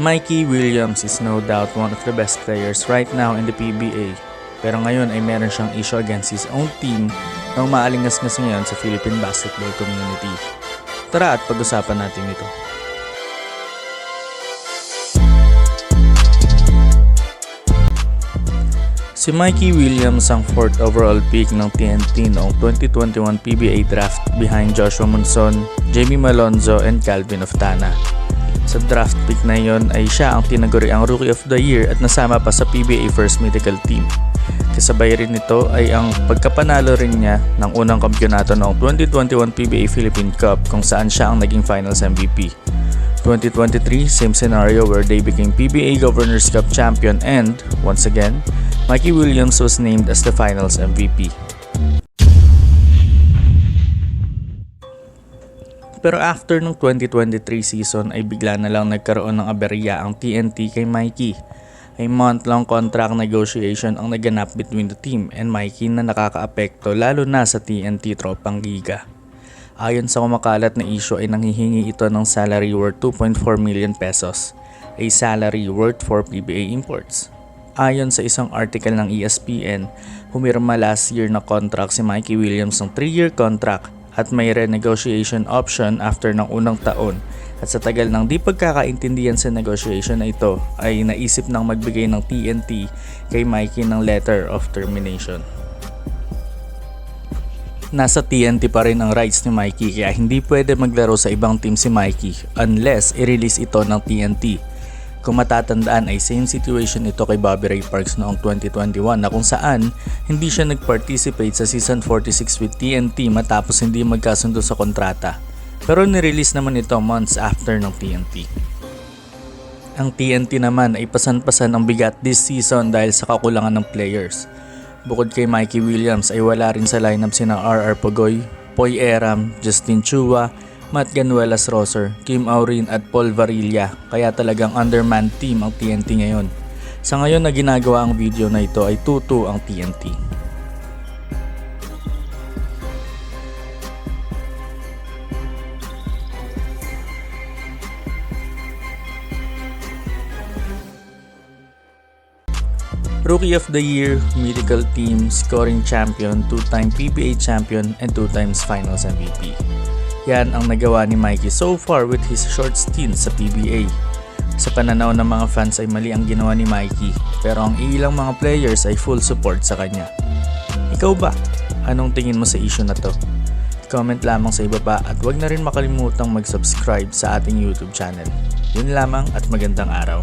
Mikey Williams is no doubt one of the best players right now in the PBA. Pero ngayon ay meron siyang issue against his own team na umaalingas-ngas ngayon sa Philippine basketball community. Tara at pag-usapan natin ito. Si Mikey Williams ang 4th overall pick ng TNT noong 2021 PBA draft behind Joshua Monson, Jamie Malonzo and Calvin Oftana. Sa draft pick na yon ay siya ang tinaguri ang Rookie of the Year at nasama pa sa PBA First Medical Team. Kasabay rin nito ay ang pagkapanalo rin niya ng unang kampyonato noong 2021 PBA Philippine Cup kung saan siya ang naging Finals MVP. 2023, same scenario where they became PBA Governors Cup champion and, once again, Mikey Williams was named as the Finals MVP. Pero after ng 2023 season ay bigla na lang nagkaroon ng aberya ang TNT kay Mikey. Ay month-long contract negotiation ang naganap between the team and Mikey na nakakaapekto lalo na sa TNT Tropang Giga. Ayon sa kumakalat na issue ay nanghihingi ito ng salary worth 2.4 million pesos, a salary worth for PBA imports. Ayon sa isang article ng ESPN, humirma last year na contract si Mikey Williams ng 3-year contract at may renegotiation option after ng unang taon. At sa tagal ng di pagkakaintindihan sa negotiation na ito ay naisip nang magbigay ng TNT kay Mikey ng letter of termination. Nasa TNT pa rin ang rights ni Mikey kaya hindi pwede maglaro sa ibang team si Mikey unless i-release ito ng TNT. Kung matatandaan ay same situation ito kay Bobby Ray Parks noong 2021 na kung saan hindi siya nag-participate sa season 46 with TNT matapos hindi magkasundo sa kontrata. Pero nirelease naman ito months after ng TNT. Ang TNT naman ay pasan-pasan ang bigat this season dahil sa kakulangan ng players. Bukod kay Mikey Williams ay wala rin sa lineup sina RR Pogoy, Poy Eram, Justin Chua, Matt Ganuelas-Rosser, Kim Aurin at Paul Varilla kaya talagang undermanned team ang TNT ngayon. Sa ngayon na ginagawa ang video na ito ay 2-2 ang TNT. Rookie of the Year, Medical Team, Scoring Champion, 2-time PBA Champion, and 2 times Finals MVP. Yan ang nagawa ni Mikey so far with his short stint sa PBA. Sa pananaw ng mga fans ay mali ang ginawa ni Mikey, pero ang ilang mga players ay full support sa kanya. Ikaw ba? Anong tingin mo sa issue na to? Comment lamang sa ibaba at huwag na rin makalimutang mag-subscribe sa ating YouTube channel. Yun lamang at magandang araw.